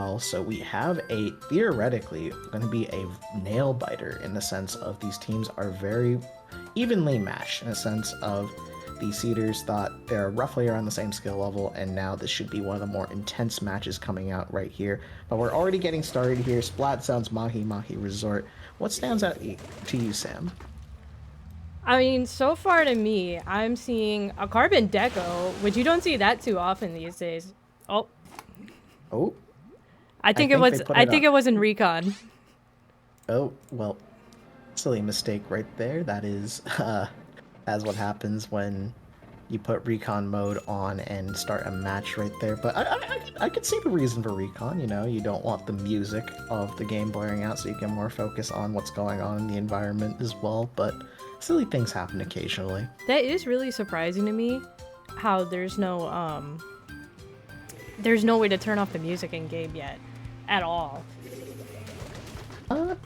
So we have a theoretically going to be a nail biter in the sense of these teams are very evenly matched in a sense of the seeders thought they're roughly around the same skill level, and now this should be one of the more intense matches coming out right here. But we're already getting started here. Splat sounds Mahi Mahi Resort. What stands out to you, Sam? I mean, so far to me, I'm seeing a carbon deco, which you don't see that too often these days. Oh, Oh, I I think it think they was. put I it think up. it was in recon. Oh, well, silly mistake right there. That is, as what happens when you put recon mode on and start a match right there. But I could see the reason for recon. You know, you don't want the music of the game blaring out, so you can more focus on what's going on in the environment as well. But silly things happen occasionally. That is really surprising to me, how there's no way to turn off the music in game yet, at all.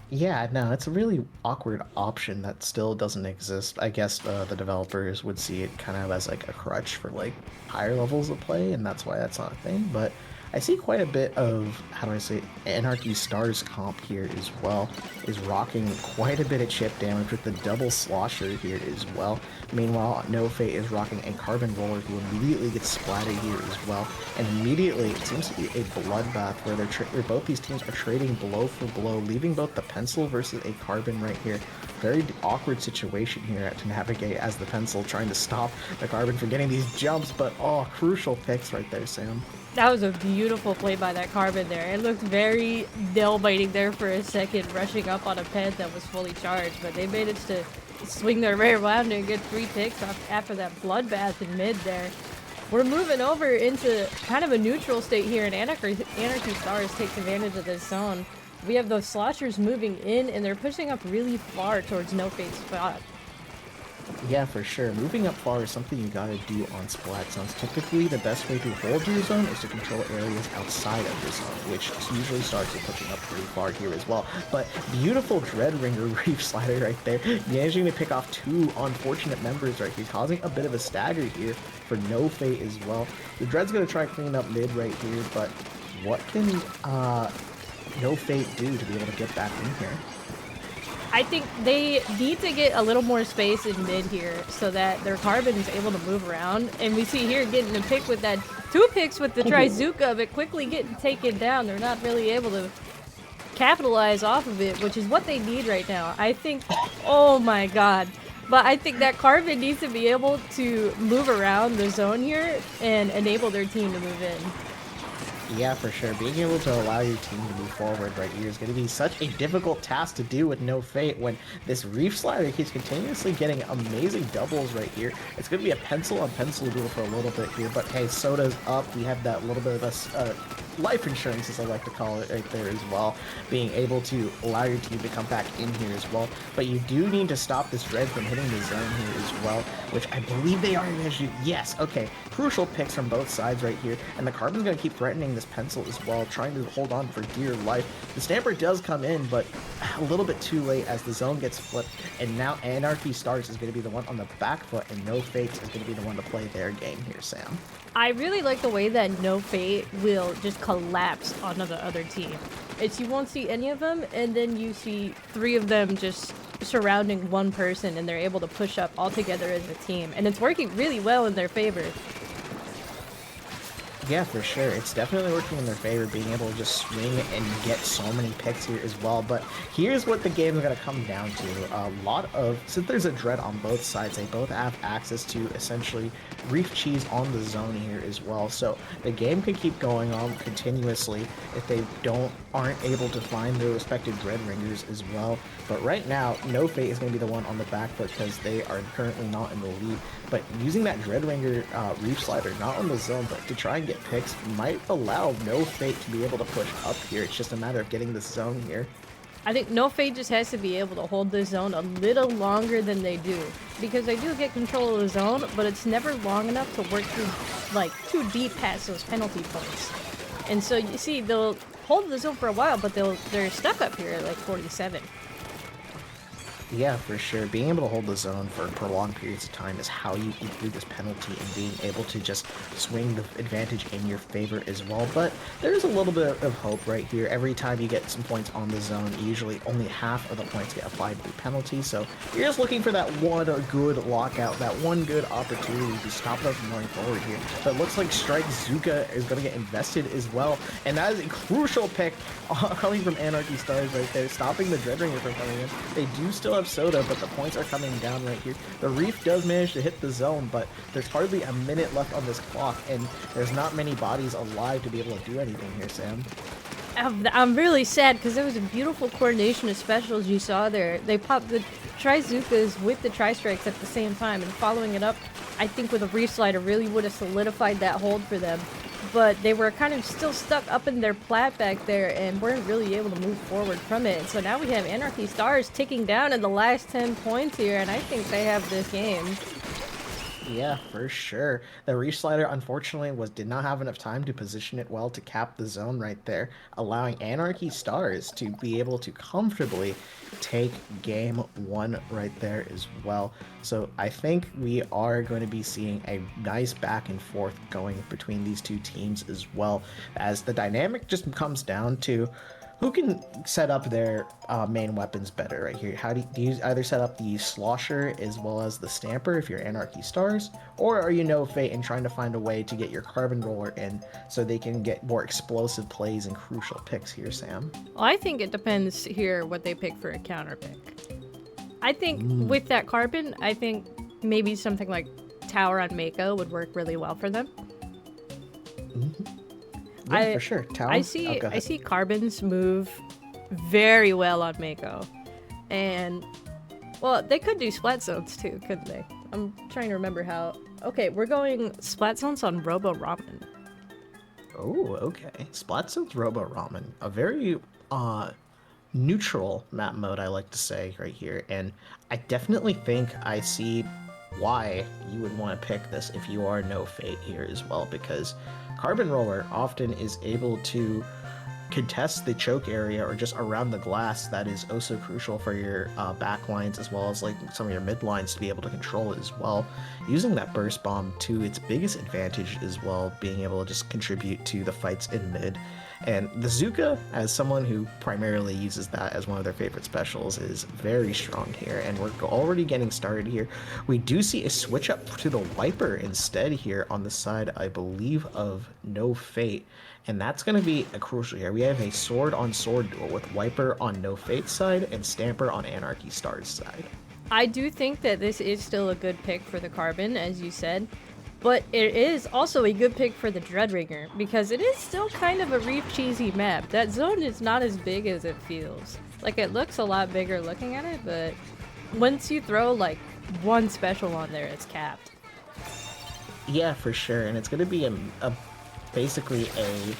Yeah, no, it's a really awkward option that still doesn't exist. I guess the developers would see it kind of as like a crutch for like higher levels of play, and that's why that's not a thing. But I see quite a bit of, how do I say, Anarchy Stars comp here as well, is rocking quite a bit of chip damage with the double slosher here as well. Meanwhile, No Fate is rocking a carbon roller who immediately gets splattered here as well. And immediately, it seems to be a bloodbath where both these teams are trading blow for blow, leaving both the pencil versus a carbon right here. Very awkward situation here to navigate as the pencil trying to stop the carbon from getting these jumps, but oh, crucial picks right there, Sam. That was a beautiful play by that carbon there. It looked very nail biting there for a second, rushing up on a pen that was fully charged, but they managed to swing their way around and get 3 picks after that bloodbath in mid there. We're moving over into kind of a neutral state here, and Anarchy Stars takes advantage of this zone. We have those sloshers moving in, and they're pushing up really far towards No Fate spot. Yeah, for sure. Moving up far is something you gotta do on Splat Zones. Typically, the best way to hold your zone is to control areas outside of the zone, which usually starts with pushing up pretty far here as well. But beautiful Dreadringer Reef Slider right there, managing to pick off 2 unfortunate members right here, causing a bit of a stagger here for No Fate as well. The Dread's gonna try cleaning up mid right here, but what can No Fate do to be able to get back in here? I think they need to get a little more space in mid here so that their carbon is able to move around. And we see here getting a pick with that 2 picks with the Trizuka, but quickly getting taken down. They're not really able to capitalize off of it, which is what they need right now. I think, oh my god. But I think that carbon needs to be able to move around the zone here and enable their team to move in. Yeah, for sure. Being able to allow your team to move forward right here is going to be such a difficult task to do with No Fate when this Reef Slider keeps continuously getting amazing doubles right here. It's going to be a pencil on pencil duel for a little bit here, but hey, Soda's up. We have that little bit of this life insurance, as I like to call it, right there as well. Being able to allow your team to come back in here as well. But you do need to stop this Dread from hitting the zone here as well, which I believe they are going to do. Yes, okay. Crucial picks from both sides right here, and the Carbon's going to keep threatening this pencil as well, trying to hold on for dear life. The Stamper does come in, but a little bit too late as the zone gets flipped, and now Anarchy Stars is going to be the one on the back foot, and No Fates is going to be the one to play their game here, Sam. I really like the way that No Fate will just collapse onto the other team. It's you won't see any of them, and then you see 3 of them just surrounding one person, and they're able to push up all together as a team. And it's working really well in their favor. Yeah, for sure. It's definitely working in their favor, being able to just swing and get so many picks here as well. But here's what the game is going to come down to. A lot of, since there's a Dread on both sides, they both have access to essentially Reef Cheese on the zone here as well. So the game can keep going on continuously if they aren't able to find their respective Dread Ringers as well. But right now, No Fate is going to be the one on the back foot because they are currently not in the lead. But using that Dreadringer Reef Slider, not on the zone, but to try and get picks, might allow No Fate to be able to push up here. It's just a matter of getting the zone here. I think No Fate just has to be able to hold the zone a little longer than they do. Because they do get control of the zone, but it's never long enough to work through, like, too deep past those penalty points. And so, you see, they'll hold the zone for a while, but they're stuck up here at, like, 47. Yeah, for sure. Being able to hold the zone for prolonged periods of time is how you eat through this penalty and being able to just swing the advantage in your favor as well. But there's a little bit of hope right here. Every time you get some points on the zone, usually only half of the points get applied through penalty. So you're just looking for that one good lockout, that one good opportunity to stop them from going forward here. But it looks like Strike Zuka is going to get invested as well. And that is a crucial pick coming from Anarchy Stars right there, stopping the Dreadringer from coming in. They do still have Soda, but the points are coming down right here. The Reef does manage to hit the zone, but there's hardly a minute left on this clock, and there's not many bodies alive to be able to do anything here, Sam. I'm really sad because there was a beautiful coordination of specials you saw there. They popped the Tri-Zukas with the Tri-Strikes at the same time, and following it up, I think with a Reef Slider really would have solidified that hold for them. But they were kind of still stuck up in their plat back there and weren't really able to move forward from it. So now we have Anarchy Stars ticking down in the last 10 points here, and I think they have this game. Yeah, for sure. The Reef Slider, unfortunately, did not have enough time to position it well to cap the zone right there, allowing Anarchy Stars to be able to comfortably take game one right there as well. So I think we are going to be seeing a nice back and forth going between these two teams as well, as the dynamic just comes down to who can set up their main weapons better right here? How do you either set up the Slosher as well as the Stamper if you're Anarchy Stars, or are you No Fate and trying to find a way to get your Carbon Roller in so they can get more explosive plays and crucial picks here, Sam? Well, I think it depends here what they pick for a counter pick. I think with that Carbon, I think maybe something like Tower on Mako would work really well for them. Yeah, for sure. Tower? I see Carbons move very well on Mako. And, well, they could do Splat Zones too, couldn't they? I'm trying to remember how. Okay, we're going Splat Zones on Robo Ramen. Oh, okay. Splat Zones Robo Ramen. A very neutral map mode, I like to say, right here. And I definitely think I see why you would want to pick this if you are No Fate here as well, because Carbon Roller often is able to contest the choke area or just around the glass. That is also crucial for your back lines as well as like some of your mid lines to be able to control it as well. Using that burst bomb to its biggest advantage as well, being able to just contribute to the fights in mid. And the Zuka, as someone who primarily uses that as one of their favorite specials, is very strong here, and we're already getting started here. We do see a switch up to the Wiper instead here on the side, I believe, of No Fate, and that's going to be a crucial here. We have a sword-on-sword duel with Wiper on No Fate's side and Stamper on Anarchy Star's side. I do think that this is still a good pick for the Carbon, as you said. But it is also a good pick for the Dreadringer, because it is still kind of a Reef cheesy map. That zone is not as big as it feels. Like, it looks a lot bigger looking at it, but once you throw, like, one special on there, it's capped. Yeah, for sure, and it's going to be basically a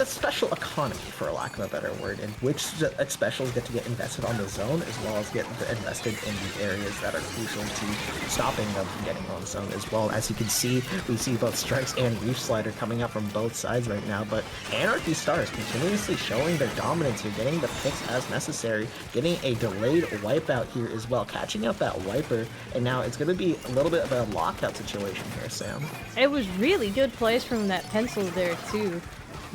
special economy, for lack of a better word, in which specials get to get invested on the zone as well as get invested in the areas that are crucial to stopping them from getting on the zone as well. As you can see, we see both Strikes and Reef Slider coming up from both sides right now, but Anarchy Stars continuously showing their dominance here, getting the picks as necessary, getting a delayed wipeout here as well, catching out that Wiper, and now it's going to be a little bit of a lockout situation here, Sam. It was really good plays from that pencil there, too.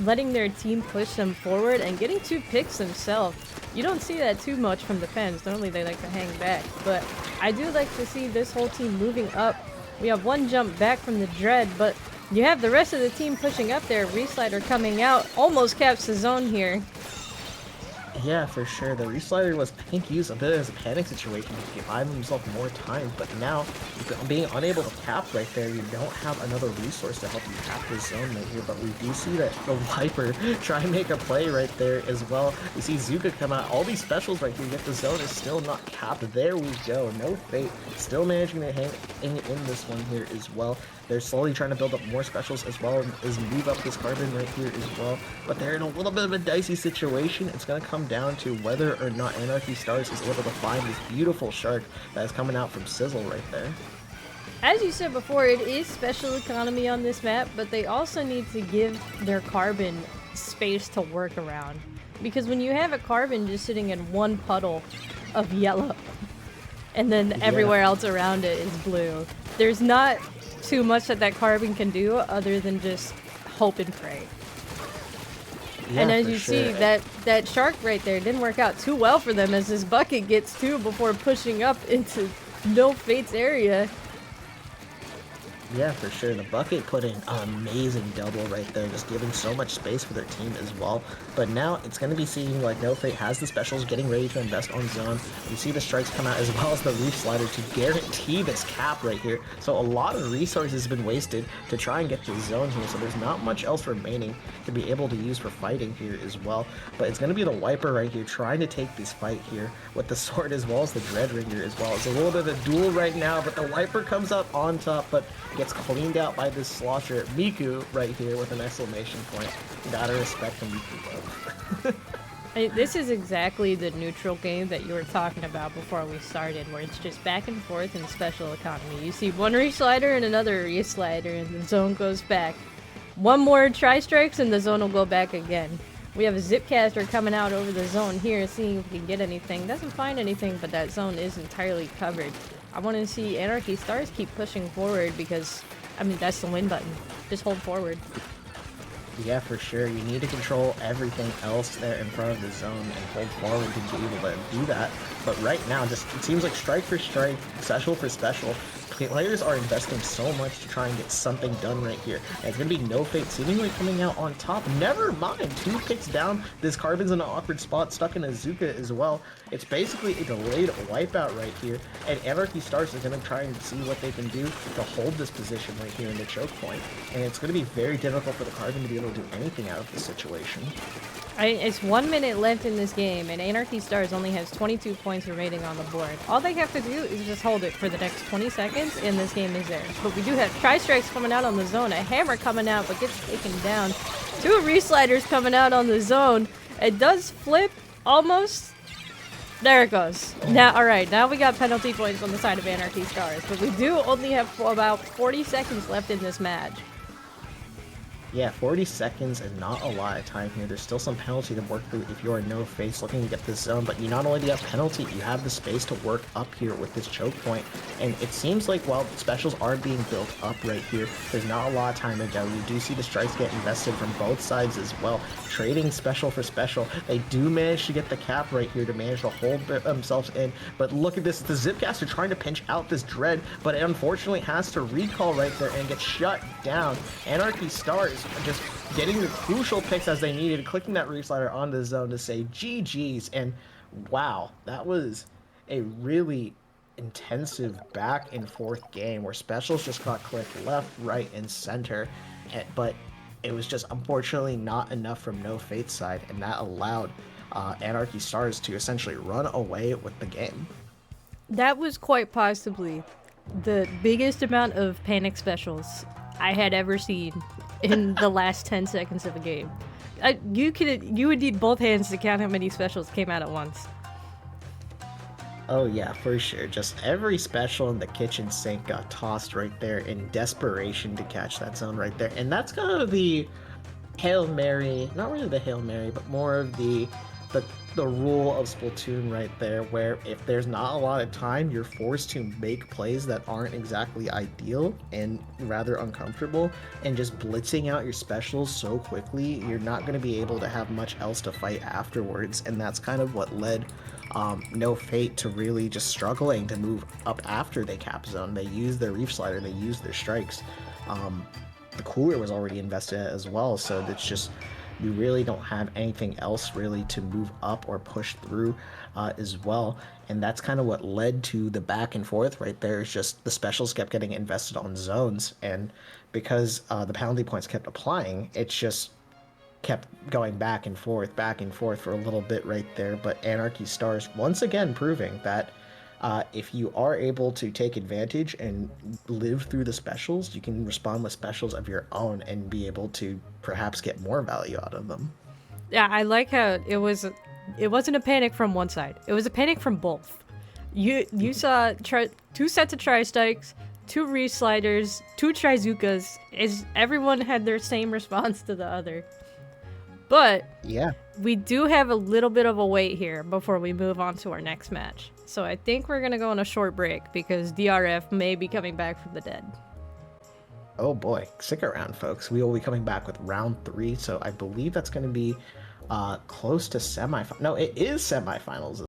Letting their team push them forward and getting 2 picks themselves. You don't see that too much from the Pens. Normally they like to hang back, but I do like to see this whole team moving up. We have 1 jump back from the Dread, but you have the rest of the team pushing up there. Reslider coming out, almost caps the zone here. Yeah, for sure. The Reslider was, I think, used a bit as a panic situation to give himself more time, but now, being unable to cap right there, you don't have another resource to help you cap this zone right here, but we do see that the Viper try and make a play right there as well. We see Zuka come out, all these specials right here, yet the zone is still not capped. There we go. No Fate still managing to hang in this one here as well. They're slowly trying to build up more specials as well as move up this Carbon right here as well. But they're in a little bit of a dicey situation. It's going to come down to whether or not Anarchy Stars is able to find this beautiful shark that is coming out from Sizzle right there. As you said before, it is special economy on this map, but they also need to give their Carbon space to work around. Because when you have a Carbon just sitting in one puddle, of yellow. And then everywhere else around it is blue. There's not too much that carbon can do other than just hope and pray. Yeah, and as for you sure. see, that shark right there didn't work out too well for them as this bucket gets two before pushing up into No Fate's area. Yeah, for sure. The bucket put in an amazing double right there, just giving so much space for their team as well. But now it's going to be seeming like No Fate has the specials, getting ready to invest on zone. You see the strikes come out as well as the reef slider to guarantee this cap right here. So a lot of resources have been wasted to try and get to the zone here. So there's not much else remaining to be able to use for fighting here as well. But it's going to be the Wiper right here trying to take this fight here with the sword as well as the Dreadringer as well. It's a little bit of a duel right now, but the Wiper comes up on top, but gets cleaned out by this slosher Miku right here with an exclamation point. Gotta respect the Miku love. This is exactly the neutral game that you were talking about before we started, where it's just back and forth in special economy. You see one re-slider and another re-slider, and the zone goes back. One more tri-strikes and the zone will go back again. We have a Zipcaster coming out over the zone here, seeing if we can get anything. Doesn't find anything, but that zone is entirely covered. I want to see Anarchy Stars keep pushing forward because, I mean, that's the win button. Just hold forward. Yeah, for sure. You need to control everything else there in front of the zone and hold forward to be able to do that. But right now, just it seems like strike for strike, special for special. Players are investing so much to try and get something done right here. And it's going to be No Fate seemingly coming out on top. Never mind, 2 picks down. This Carbon's in an awkward spot, stuck in a Zuka as well. It's basically a delayed wipeout right here. And Anarchy Stars is going to try and see what they can do to hold this position right here in the choke point. And it's going to be very difficult for the Carbon to be able to do anything out of this situation. It's 1 minute left in this game, and Anarchy Stars only has 22 points remaining on the board. All they have to do is just hold it for the next 20 seconds, and this game is theirs. But we do have tri-strikes coming out on the zone, a hammer coming out, but gets taken down. 2 re-sliders coming out on the zone. It does flip, almost. There it goes. Now, all right, now we got penalty points on the side of Anarchy Stars, but we do only have about 40 seconds left in this match. Yeah, 40 seconds is not a lot of time here. There's still some penalty to work through if you are No Face looking to get this zone, but you not only do you have penalty, you have the space to work up here with this choke point. And it seems like while specials are being built up right here, there's not a lot of time to go. You do see the strikes get invested from both sides as well. Trading special for special. They do manage to get the cap right here to manage to hold themselves in. But look at this, the Zipcaster trying to pinch out this Dread, but it unfortunately has to recall right there and get shut down. Anarchy Stars just getting the crucial picks as they needed, clicking that re-slider on the zone to say GG's. And wow, that was a really intensive back and forth game where specials just got clicked left, right, and center. But it was just unfortunately not enough from No Fate's side, and that allowed Anarchy Stars to essentially run away with the game. That was quite possibly the biggest amount of panic specials I had ever seen in the last 10 seconds of a game. You would need both hands to count how many specials came out at once. Oh yeah, for sure. Just every special in the kitchen sink got tossed right there in desperation to catch that zone right there. And that's kind of the Hail Mary, not really the Hail Mary, but more of the rule of Splatoon right there, where if there's not a lot of time, you're forced to make plays that aren't exactly ideal and rather uncomfortable, and just blitzing out your specials so quickly, you're not going to be able to have much else to fight afterwards. And that's kind of what led No Fate to really just struggling to move up after they cap zone. They used their reef slider, they used their strikes. The cooler was already invested in it as well, so it's just you really don't have anything else really to move up or push through as well. And that's kind of what led to the back and forth right there. Is just the specials kept getting invested on zones, and because the penalty points kept applying, it just kept going back and forth for a little bit right there. But Anarchy Stars once again proving that if you are able to take advantage and live through the specials, you can respond with specials of your own and be able to perhaps get more value out of them. Yeah, I like how it wasn't a panic from one side. It was a panic from both. You saw 2 sets of tri-strikes, 2 re-sliders, 2 trizukas. Everyone had their same response to the other. But yeah, we do have a little bit of a wait here before we move on to our next match. So I think we're going to go on a short break because DRF may be coming back from the dead. Oh boy, stick around, folks. We will be coming back with round 3, so I believe that's going to be close to semifinal. No, it is semifinals